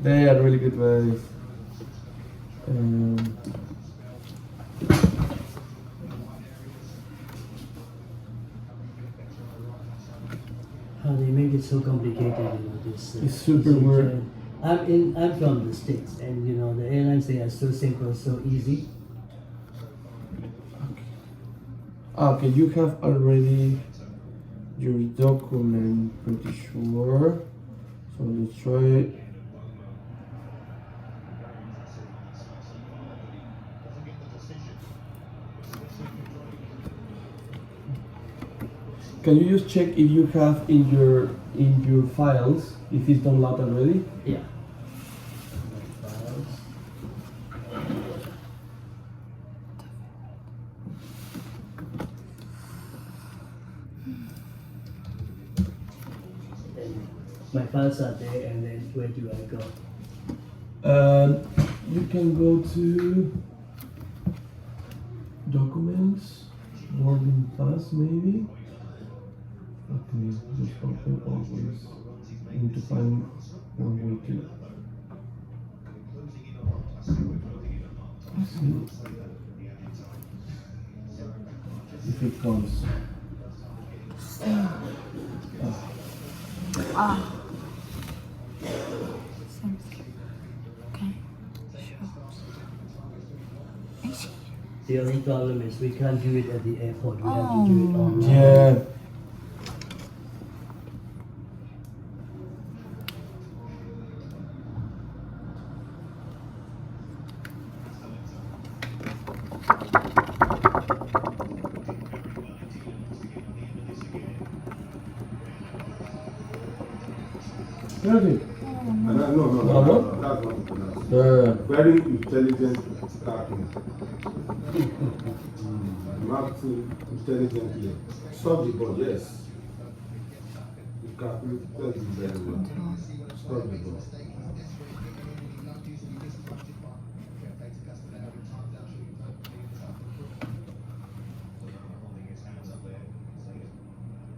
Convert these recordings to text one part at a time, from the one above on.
They are really good ways. How they make it so complicated, this. It's super weird. I'm from the States, and the airlines, they are so simple, so easy. Okay, you have already your document, pretty sure. So let's try it. Can you just check if you have in your files if it's downloaded already? Yeah. My files are there, and then where do I go? You can go to documents, boarding pass maybe. Okay, just open always. You need to find one way to. Let's see if it comes. Okay, sure. The only problem is we can't do it at the airport. We have to do it online. Yeah. Really? No, that's not the very intelligent captain. Mapped intelligently. Stop the ball, yes. You calculated very well. Stop the ball.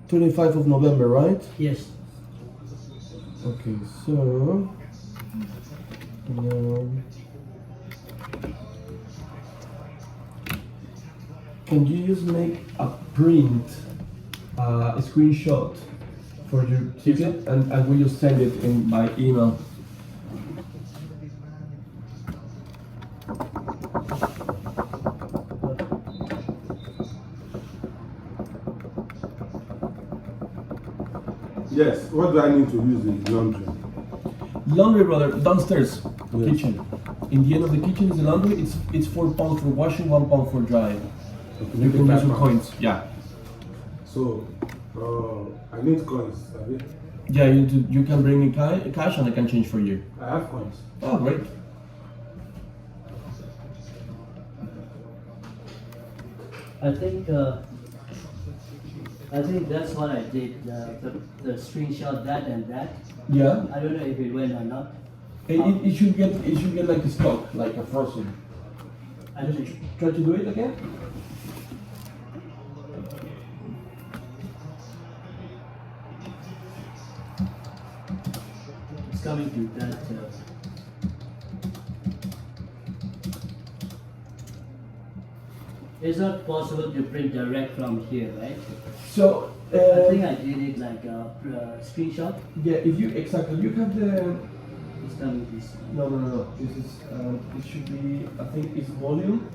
"25th of November, right? Yes. Okay, so now can you just make a print, a screenshot for your ticket, and I will just send it in by email. Yes, what do I need to use in laundry? Laundry, brother, downstairs, Yes. kitchen. In the end of the kitchen is the laundry. It's £4 for washing, £1 for drying. You can use your coins. Yeah. So, I need coins, have you? Yeah, you can bring me cash and I can change for you. I have coins. Oh, great. I think that's what I did. The screenshot that and that. Yeah. I don't know if it went or not. It should get like a stock, like a frozen. I don't know. Try to do it again. It's coming to that. It's not possible to print direct from here, right? So I think I did it like a screenshot. yeah, if you you have the It's coming this. no. This is it should be, I think it's volume.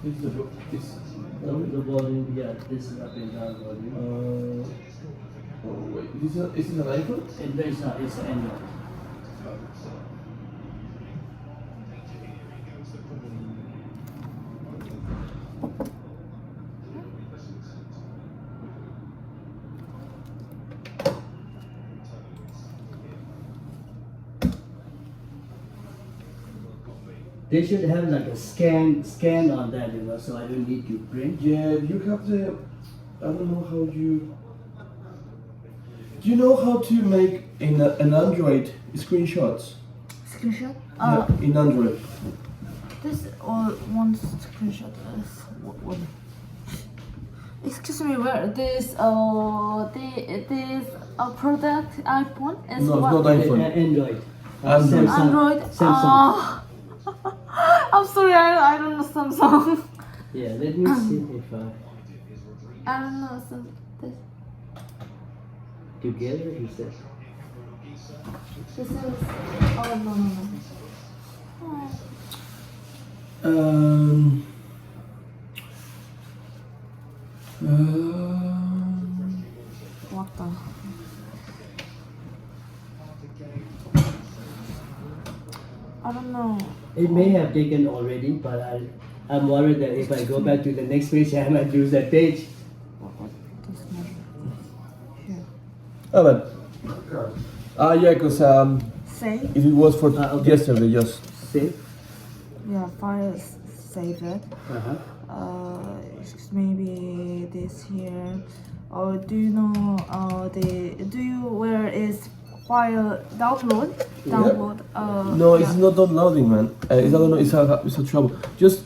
This is The volume, yeah, this is up and down volume. Oh wait, is this an iPhone? And there's not, it's Android. They should have like a scan on that, so I don't need to print. Yeah, you have the. I don't know how you. Do you know how to make an Android screenshots? Screenshot? Yeah, in Android. This one screenshot is what? Excuse me, where this this product iPhone is No, it's what? not iPhone. Android. Android. Android. Samsung. I'm sorry, I don't know Samsung. Yeah, let me see if I don't know some. This together is that. is. Oh no. Oh. What the? I don't know. It may have taken already, but I'm worried that if I go back to the next page, I might lose that page. What this one? Here. Oh, but yeah, because Save. if it was for Okay. yesterday, just Save. Yeah, file save it. Maybe this here. Or do you know do you where is file download? Download. no, yeah. it's not downloading, man. It's a trouble. Just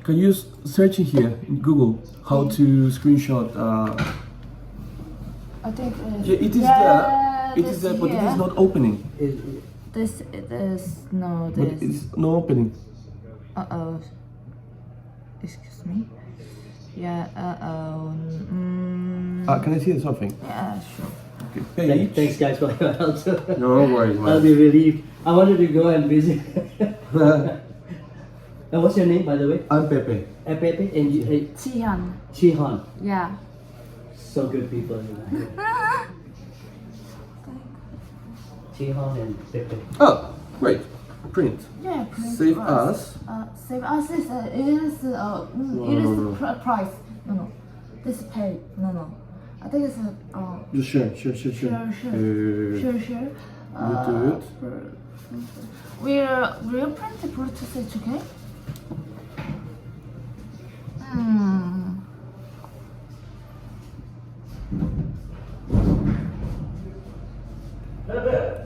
can you search in here in Google how to screenshot? I think Yeah, it is yeah, there. It this is there, but it here. is not opening. This it is no But this. it's no opening. Excuse me. Yeah. Can I see something? Yeah. Sure. Okay. Page. Thanks guys for your help. No worries, I'll man. be relieved. I wanted to go and visit. And what's your name, by the way? I'm Pepe. Pepe and Chihan. Chihan. Yeah. So good people. Chihan and Pepe. Oh, great. Print. Yeah. Print Save us. as. Save us is the price. No. This pay. No. I think it's Just share. Sure. You do it. We'll print the process, okay?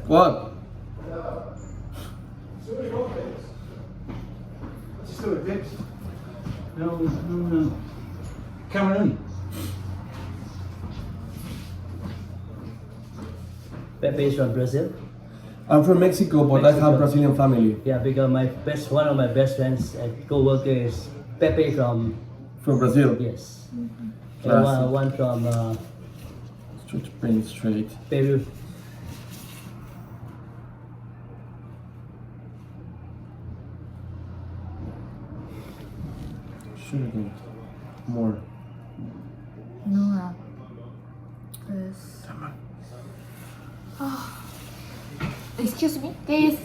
What? No. Cameron. Pepe is from Brazil. I'm from Mexico, but I have Brazilian family. Yeah, because one of my best friends and co-worker is Pepe from From Brazil. yes, Classic. and one from Straight print straight. Peru. Should be more. No. This. Excuse me. This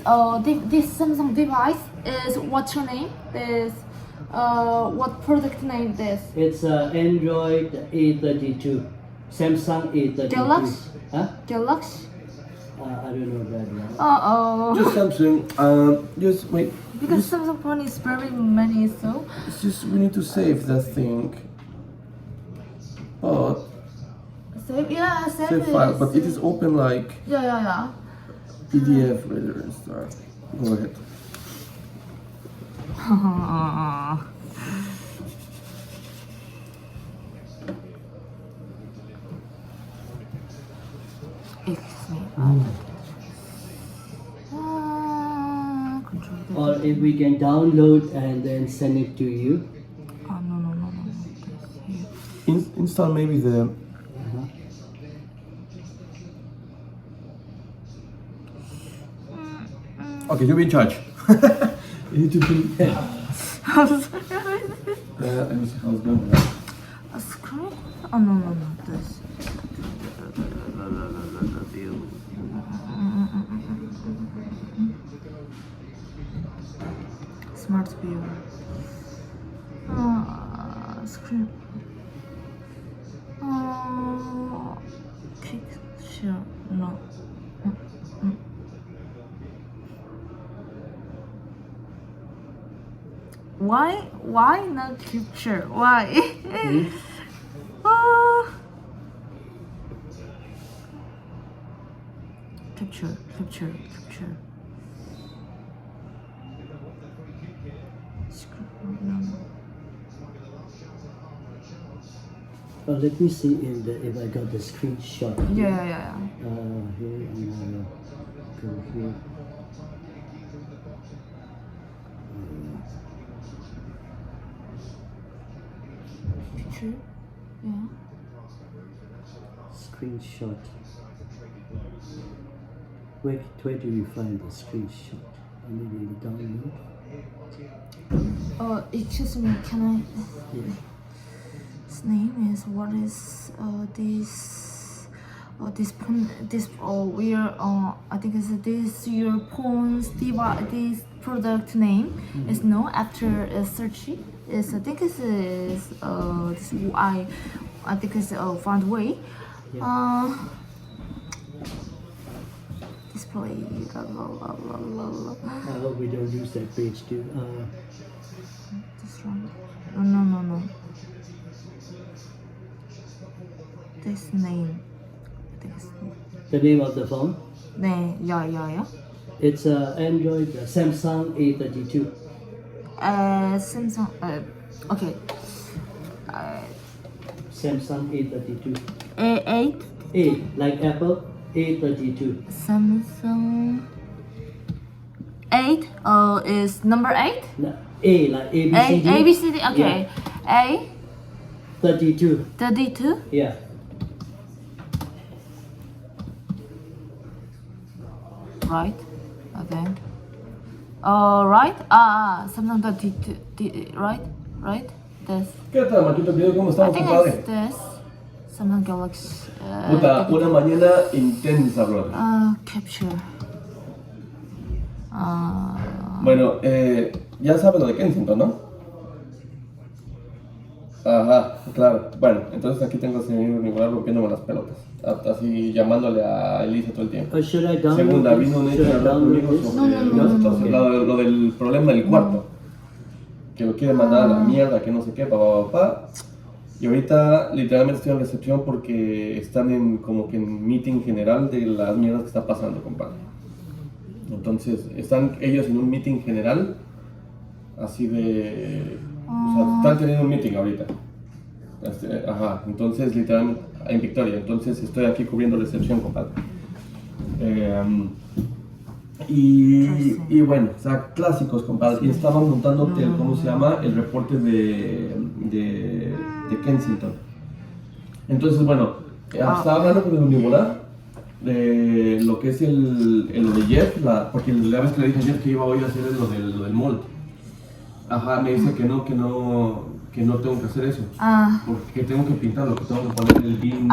Samsung device is what's your name? This what product name this? It's Android A32, Samsung A32. Galaxy? Huh? Galaxy? I don't know that one. Just Samsung. Just wait. Because Samsung phone is very many, so It's just we need to save that thing. But save save file. But it is open like Yeah. PDF reader and stuff. Go ahead. Excuse me. Control the. Or if we can download and then send it to you. No. Here. Install maybe the. Okay, you'll be in charge. You need to be. I'm sorry. Let me see how it's going. A screen? Oh no. This. Smart view. Screen. Picture. No. Why not picture? Why? Capture. No. Oh, let me see if I got the screenshot. Yeah. Here and go here. picture. Yeah. Screenshot. Where do you find the screenshot? Maybe the download. Excuse me, can I? Yeah. His name is what is this? This where I think it's this your phone's device. This product name is no after searching is I think it's this I think it's found way. Display. I hope we don't use that page too. This one. No. This name. I think it's The name of the phone? 네, yeah. It's Android Samsung A32. Samsung. Okay. Samsung A32. A8. A like Apple. A32. Samsung. 8. Is number 8. No, A like ABCD. ABCD. Okay. A. 32. 32. Yeah. Right. Okay. Right. Samsung 32. Right. This. ¿Qué tal, Marquito querido? ¿Cómo I estamos, think compadre? it's this. Samsung Galaxy. Puta, una mañana intensa, bro. Capture. Bueno, ya sabes lo de Kensington, ¿no? Ajá, claro. Bueno, entonces aquí tengo al señor Nicolás rompiéndome las pelotas. Así llamándole a Elisa todo el tiempo. Should I download Segunda, this? vino un Should hecho a I hablar download conmigo this? sobre una situación, lo del problema del cuarto. Que lo quiere mandar a la mierda, que no sé qué, pa. Y ahorita literalmente estoy en recepción porque están como que en meeting general de las mierdas que está pasando, compadre. Entonces, están ellos en un meeting general, así de... O sea, están teniendo un meeting ahorita. Entonces literalmente en Victoria, entonces estoy aquí cubriendo recepción, compadre. Y bueno, o sea, clásicos, compadre. Y estaban montándote el, ¿cómo se llama? El reporte de Kensington. Entonces, bueno, estaba hablando con el Unibola de lo que es lo de Jeff, porque la vez que le dije a Jeff que iba hoy a hacer lo del mall. Ajá, me dice que no tengo que hacer eso. Porque tengo que pintarlo, que tengo que poner el bin.